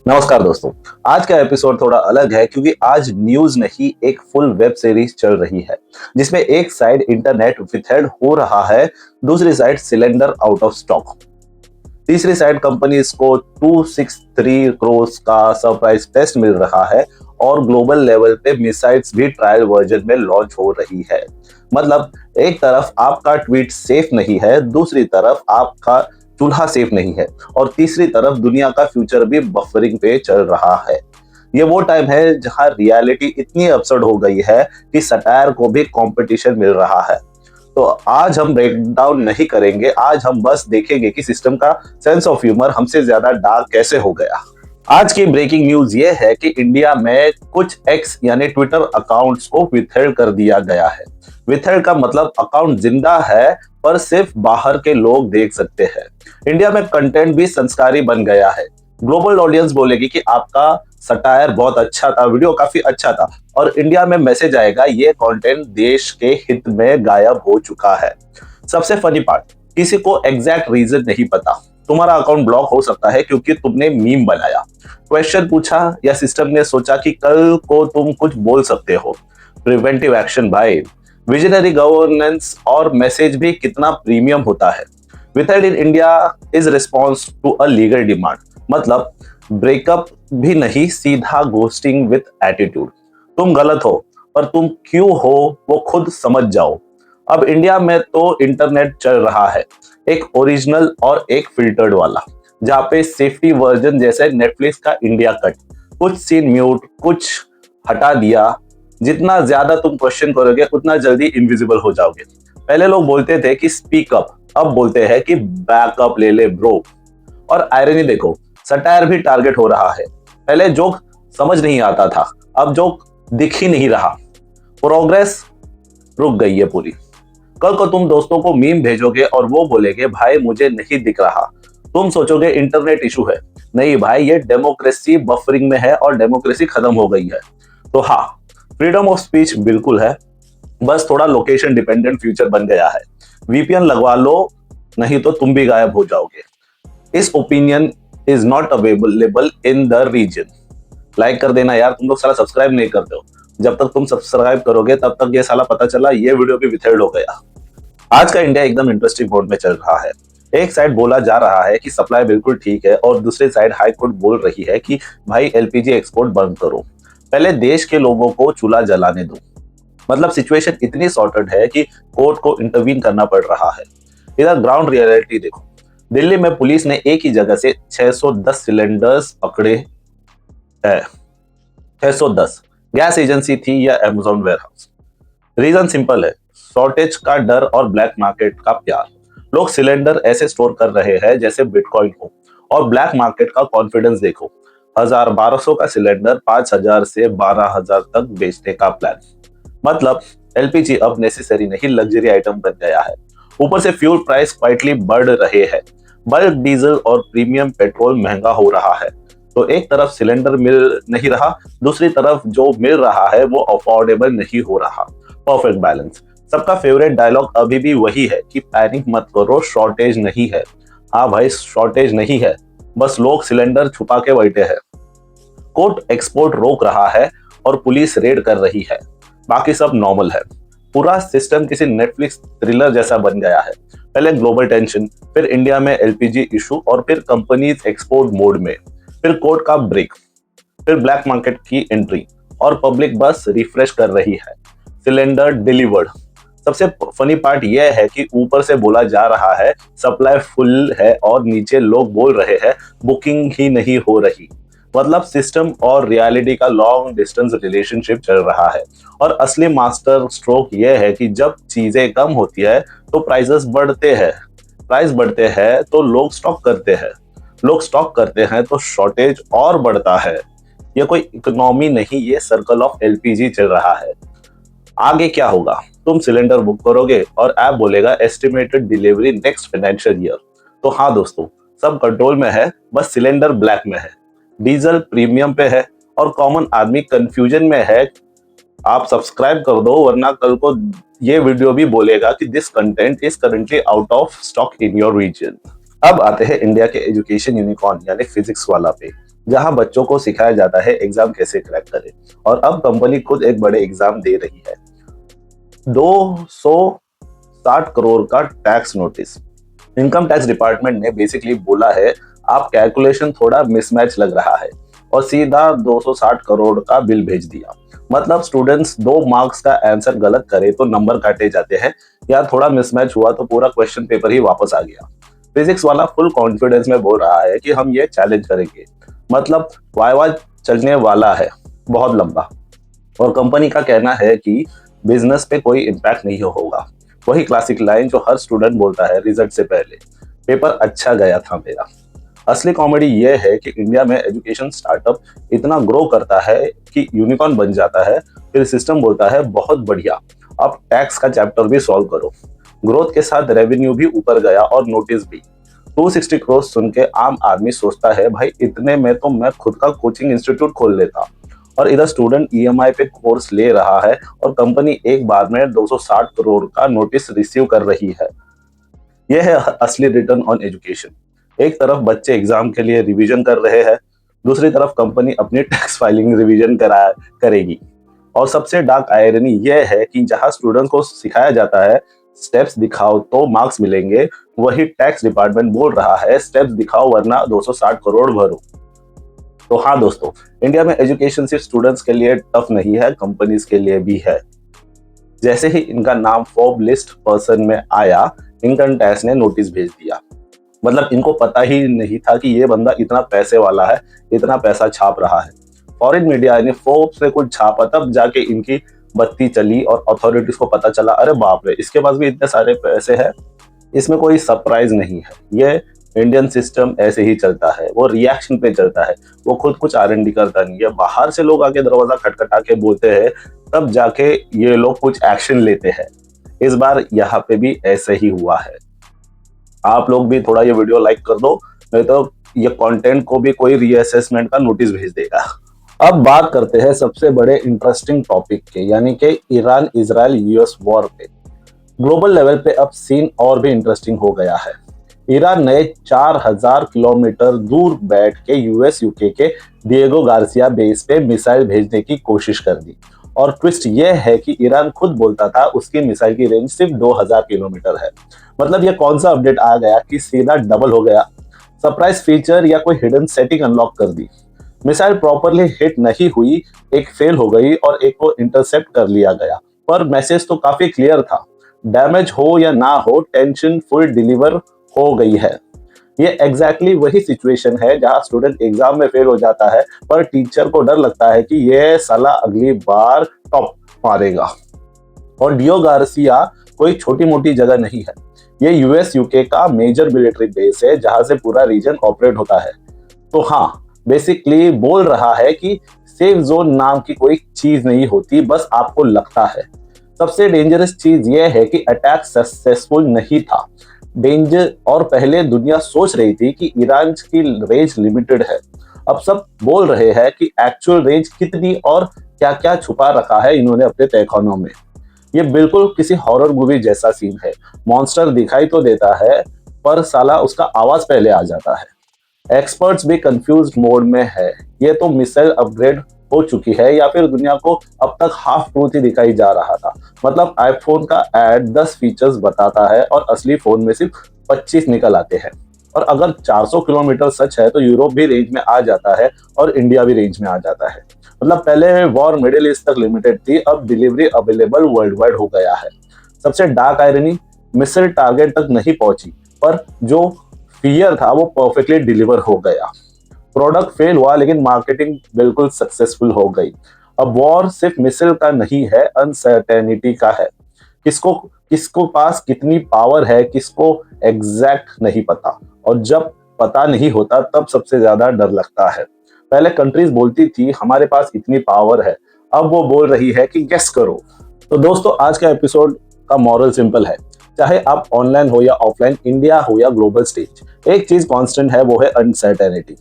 नमस्कार दोस्तों। आज का एपिसोड थोड़ा अलग है क्योंकि आज न्यूज नहीं एक फुल वेब सीरीज चल रही है जिसमें एक साइड इंटरनेट विथेल्ड हो रहा है, दूसरी side cylinder out of stock, तीसरी साइड कंपनीज को 263 करोड़ का सरप्राइज टेस्ट मिल रहा है और ग्लोबल लेवल पे मिसाइल्स भी ट्रायल वर्जन में लॉन्च हो रही है। मतलब एक तरफ आपका ट्वीट सेफ नहीं है, दूसरी तरफ आपका चूल्हा सेफ नहीं है और तीसरी तरफ दुनिया का फ्यूचर भी बफरिंग पे चल रहा है। ये वो टाइम है जहां रियलिटी इतनी अपसर्ड हो गई है कि सटायर को भी कंपटीशन मिल रहा है। तो आज हम ब्रेक डाउन नहीं करेंगे, आज हम बस देखेंगे कि सिस्टम का सेंस ऑफ ह्यूमर हमसे ज्यादा डार्क कैसे हो गया। आज की ब्रेकिंग न्यूज ये है कि इंडिया में कुछ एक्स यानी ट्विटर अकाउंट्स को विथहेल्ड कर दिया गया है। विथहेल्ड का मतलब अकाउंट जिंदा है पर सिर्फ बाहर के लोग देख सकते हैं। इंडिया में कंटेंट भी संस्कारी बन गया है। ग्लोबल ऑडियंस बोलेगी कि आपका सटायर बहुत अच्छा था, वीडियो काफी अच्छा था, और इंडिया में मैसेज आएगा ये कंटेंट देश के हित में गायब हो चुका है। सबसे फनी पार्ट, किसी को एग्जैक्ट रीजन नहीं पता। तुम्हारा अकाउंट ब्लॉक हो सकता है क्योंकि तुमने मीम बनाया, क्वेश्चन पूछा या सिस्टम ने सोचा कि कल को तुम कुछ बोल सकते हो। प्रिवेंटिव एक्शन भाई, विजनरी गवर्नेंस और मैसेज भी कितना प्रीमियम होता है। Withheld in India is response to a legal demand, मतलब ब्रेकअप भी नहीं, सीधा गोस्टिंग विथ एटीट्यूड। तुम गलत हो पर तुम क्यों हो वो खुद समझ जाओ। अब इंडिया में तो इंटरनेट चल रहा है, एक ओरिजिनल और एक फिल्टर्ड वाला, जहाँ पे सेफ्टी वर्जन जैसे नेटफ्लिक्स का इंडिया कट, कुछ सीन म्यूट, कुछ हटा दिया। जितना ज्यादा तुम क्वेश्चन करोगे उतना जल्दी इनविजिबल हो जाओगे। पहले लोग बोलते थे कि स्पीक अप, अब बोलते हैं कि बैकअप ले ले ब्रो। और आयरनी देखो, सटायर भी टारगेट हो रहा है। पहले जोक समझ नहीं आता था, अब जोक दिख ही नहीं रहा। प्रोग्रेस रुक गई है पूरी। कल को तुम दोस्तों को मीम भेजोगे और वो बोलेंगे भाई मुझे नहीं दिख रहा, तुम सोचोगे इंटरनेट इशू है। नहीं भाई, ये डेमोक्रेसी बफरिंग में है और डेमोक्रेसी खत्म हो गई है। तो हाँ, फ्रीडम ऑफ स्पीच बिल्कुल है, बस थोड़ा लोकेशन डिपेंडेंट फ्यूचर बन गया है। वीपीएन लगवा लो, नहीं तो तुम भी गायब हो जाओगे। This opinion is not available in the region. Like कर देना यार, तुम लोग साला सब्सक्राइब नहीं करते हो। जब तक तुम सब्सक्राइब करोगे तब तक ये साला पता चला ये वीडियो भी विथेल्ड हो गया। आज का इंडिया एकदम इंटरेस्टिंग मोड में चल रहा है। एक साइड बोला जा रहा है कि सप्लाई बिल्कुल ठीक है और दूसरी साइड हाई कोर्ट बोल रही है कि भाई एलपीजी एक्सपोर्ट बंद करो, पहले देश के लोगों को चूल्हा जलाने दो। मतलब सिचुएशन इतनी सॉर्टेड है कि कोर्ट को इंटरवीन करना पड़ रहा है। इधर ग्राउंड रियलिटी देखो, दिल्ली में पुलिस ने एक ही जगह से 610 सिलेंडर्स पकड़े है। 610। गैस एजेंसी थी या अमेजोन वेयरहाउस? रीजन सिंपल है, शॉर्टेज का डर और ब्लैक मार्केट का प्यार। लोग सिलेंडर ऐसे स्टोर कर रहे हैं जैसे बिटकॉइन हो, और ब्लैक मार्केट का कॉन्फिडेंस देखो। 1200 का सिलेंडर 5000 से 12000 तक बेचने का प्लान। मतलब एलपीजी अब नेसेसरी नहीं, लग्जरी आइटम बन गया है। ऊपर से फ्यूल प्राइस क्वाइटली बढ़ रहे हैं। बल्क डीजल और प्रीमियम पेट्रोल महंगा हो रहा है। तो एक तरफ सिलेंडर मिल नहीं रहा, दूसरी तरफ जो मिल रहा है वो अफोर्डेबल नहीं हो रहा। Perfect balance. सबका फेवरेट डायलॉग अभी भी वही है कि पैनिक मत करो, शॉर्टेज नहीं है। हाँ भाई, शॉर्टेज नहीं है, बस लोग सिलेंडर छुपा के बैठे हैं। कोर्ट एक्सपोर्ट रोक रहा है और पुलिस रेड कर रही है, बाकी सब नॉर्मल है। पूरा सिस्टम किसी नेटफ्लिक्स थ्रिलर जैसा बन गया है। पहले ग्लोबल टेंशन, फिर इंडिया में एलपीजी इशू, और फिर कंपनीज एक्सपोर्ट मोड में, फिर कोर्ट का ब्रेक, फिर ब्लैक मार्केट की एंट्री, और पब्लिक बस रिफ्रेश कर रही है। Cylinder delivered. सबसे फनी पार्ट यह है कि ऊपर से बोला जा रहा है सप्लाई फुल है और नीचे लोग बोल रहे हैं बुकिंग ही नहीं हो रही। मतलब सिस्टम और रियलिटी का लॉन्ग डिस्टेंस रिलेशनशिप चल रहा है। और असली मास्टर स्ट्रोक यह है कि जब चीजें कम होती है तो प्राइसेस बढ़ते हैं, प्राइस बढ़ते हैं तो लोग स्टॉक करते हैं, लोग स्टॉक करते हैं तो शॉर्टेज और बढ़ता है। ये कोई इकोनॉमी नहीं, ये सर्कल ऑफ एलपीजी चल रहा है। आगे क्या होगा? तुम सिलेंडर बुक करोगे और ऐप बोलेगा estimated delivery next financial year. तो हाँ दोस्तों, सब कंट्रोल में है, बस सिलेंडर ब्लैक में है, डीजल प्रीमियम पे है और कॉमन आदमी कंफ्यूजन में है। आप सब्सक्राइब कर दो वरना कल को ये वीडियो भी बोलेगा कि this content is currently out of stock in your region. अब आते हैं इंडिया के एजुकेशन यूनिकॉर्न यानी फिजिक्स वाला पे। जहां बच्चों को सिखाया जाता है एग्जाम कैसे क्रैक करें। और अब कंपनी खुद एक बड़े एग्जाम दे रही है। 260 करोड़ का tax notice. Income tax department ने बेसिकली बोला है आप कैलकुलेशन थोड़ा मिसमैच लग रहा है, और सीधा 260 करोड़ का बिल भेज दिया। मतलब स्टूडेंट्स 2 मार्क्स का आंसर गलत करे तो नंबर काटे जाते हैं, या थोड़ा मिसमैच हुआ तो पूरा क्वेश्चन पेपर ही वापस आ गया। फिजिक्स वाला फुल कॉन्फिडेंस में बोल रहा है कि हम ये चैलेंज करेंगे। मतलब वाइवा चलने वाला है बहुत लंबा। और कंपनी का कहना है कि बिजनेस पे कोई इम्पैक्ट नहीं होगा। वही क्लासिक लाइन जो हर स्टूडेंट बोलता है रिजल्ट से पहले, पेपर अच्छा गया था मेरा। असली कॉमेडी ये है कि इंडिया में एजुकेशन स्टार्टअप इतना ग्रो करता है कि यूनिकॉर्न बन जाता है, फिर सिस्टम बोलता है बहुत बढ़िया, अब टैक्स का चैप्टर भी सॉल्व करो। ग्रोथ के साथ रेवेन्यू भी ऊपर गया और नोटिस भी। 260 करोड़ सुन के आम आदमी सोचता है भाई इतने में तो मैं खुद का कोचिंग इंस्टीट्यूट खोल लेता। और इधर स्टूडेंट ईएमआई पे कोर्स ले रहा है और कंपनी एक बार में 260 करोड़ का नोटिस रिसीव कर रही है। यह है असली रिटर्न ऑन एजुकेशन। एक तरफ बच्चे एग्जाम के लिए रिवीजन कर रहे हैं, दूसरी तरफ कंपनी अपनी टैक्स फाइलिंग रिवीजन करेगी। और सबसे डार्क आयरनी यह है कि जहां स्टूडेंट्स को सिखाया जाता है स्टेप्स दिखाओ तो मार्क्स मिलेंगे, वही टैक्स डिपार्टमेंट बोल रहा है स्टेप्स दिखाओ वरना 260 करोड़ भरो। तो हाँ दोस्तों, इंडिया में एजुकेशन सिर्फ स्टूडेंट्स के लिए टफ नहीं है, कंपनीज के लिए भी है। जैसे ही इनका नाम फोर्ब लिस्ट पर्सन में आया, इनकम टैक्स ने नोटिस भेज दिया। मतलब इनको पता ही नहीं था कि ये बंदा इतना पैसे वाला है, इतना पैसा छाप रहा है। फॉरेन मीडिया ने फोर्ब्स से कुछ छापा, तब जाके इनकी बत्ती चली और अथॉरिटीज को पता चला अरे बाप रे इसके पास भी इतने सारे पैसे हैं। इसमें कोई सरप्राइज नहीं है, ये इंडियन सिस्टम ऐसे ही चलता है, वो रिएक्शन पे चलता है। वो खुद कुछ आर&डी करता नहीं है, बाहर से लोग आके दरवाजा खटखटा के बोलते हैं, तब जाके ये लोग कुछ एक्शन लेते हैं। इस बार यहाँ पे भी ऐसे ही हुआ है। आप लोग भी थोड़ा ये वीडियो लाइक कर दो, नहीं तो ये कंटेंट को भी कोई रीअसेसमेंट का नोटिस भेज देगा। अब बात करते हैं सबसे बड़े इंटरेस्टिंग टॉपिक के, यानी कि ईरान इजराइल यूएस वॉर पे। ग्लोबल लेवल पे अब सीन और भी इंटरेस्टिंग हो गया है। ईरान ने 4000 किलोमीटर दूर बैठ के यूएस यूके के डिएगो गार्सिया बेस पे मिसाइल भेजने की कोशिश कर दी। और ट्विस्ट यह है कि ईरान खुद बोलता था उसकी मिसाइल की रेंज सिर्फ 2000 किलोमीटर है। मतलब ये कौन सा अपडेट आ गया कि सीधा डबल हो गया? सरप्राइज फीचर या कोई हिडन सेटिंग अनलॉक कर दी? मिसाइल प्रॉपरली हिट नहीं हुई, एक फेल हो गई और एक को इंटरसेप्ट कर लिया गया। पर मैसेज तो काफी क्लियर था, डैमेज हो या ना हो टेंशन फुल डिलीवर हो गई है। ये एग्जैक्टली वही सिचुएशन है जहां स्टूडेंट एग्जाम में फेल हो जाता है पर टीचर को डर लगता है कि ये साला अगली बार टॉप मारेगा। और डियो गार्सिया कोई छोटी मोटी जगह नहीं है, ये यूएस यूके का मेजर मिलिट्री बेस है जहां से पूरा रीजन ऑपरेट होता है। तो हाँ, बेसिकली बोल रहा है कि सेफ जोन नाम की कोई चीज नहीं होती, बस आपको लगता है। सबसे डेंजरस चीज यह है कि अटैक सक्सेसफुल नहीं था। डेंजर और पहले दुनिया सोच रही थी कि ईरान की रेंज लिमिटेड है, अब सब बोल रहे हैं कि एक्चुअल रेंज कितनी और क्या क्या छुपा रखा है इन्होंने अपने तहखानों में। ये बिल्कुल किसी हॉरर मूवी जैसा सीन है। मॉन्स्टर दिखाई तो देता है पर साला उसका आवाज पहले आ जाता है। एक्सपर्ट्स भी कंफ्यूज्ड मोड में है, ये तो मिसाइल अपग्रेड हो चुकी है या फिर दुनिया को अब तक हाफ ट्रूथ ही दिखाई जा रहा था। मतलब आईफोन का एड 10 फीचर्स बताता है और असली फोन में सिर्फ 25 निकल आते हैं। और अगर 400 किलोमीटर सच है तो यूरोप भी रेंज में आ जाता है और इंडिया भी रेंज में आ जाता है। मतलब पहले वॉर मिडिल ईस्ट तक लिमिटेड थी, अब डिलीवरी अवेलेबल वर्ल्ड वाइड हो गया है। सबसे डार्क आयरनी, मिसाइल टारगेट तक नहीं पहुंची पर जो फियर था वो परफेक्टली डिलीवर हो गया। प्रोडक्ट फेल हुआ लेकिन मार्केटिंग बिल्कुल सक्सेसफुल हो गई। अब वॉर सिर्फ मिसाइल का नहीं है, अनसर्टेनिटी का है। किसको किसको पास कितनी पावर है किसको एग्जैक्ट नहीं पता, और जब पता नहीं होता तब सबसे ज्यादा डर लगता है। पहले कंट्रीज बोलती थी हमारे पास इतनी पावर है, अब वो बोल रही है कि गेस करो। तो दोस्तों आज का एपिसोड का मॉरल सिंपल है, चाहे आप ऑनलाइन हो या ऑफलाइन, इंडिया हो या ग्लोबल स्टेज, एक चीज कांस्टेंट है, वो है अनसर्टेनिटी।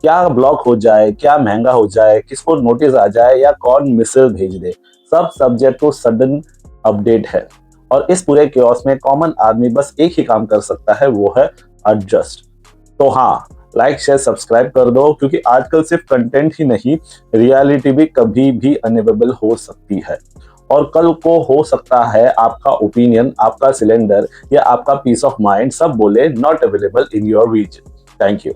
क्या ब्लॉक हो जाए, क्या महंगा हो जाए, किसको नोटिस आ जाए या कौन मिसाइल भेज दे, सब सब्जेक्ट टू सडन अपडेट है। और इस पूरे क्योस में कॉमन आदमी बस एक ही काम कर सकता है, वो है एडजस्ट। तो हाँ, लाइक शेयर सब्सक्राइब कर दो, क्योंकि आजकल सिर्फ कंटेंट ही नहीं, रियलिटी भी कभी भी अनअवेलेबल हो सकती है। और कल को हो सकता है आपका ओपिनियन, आपका सिलेंडर या आपका पीस ऑफ माइंड सब बोले not available in your region. Thank you.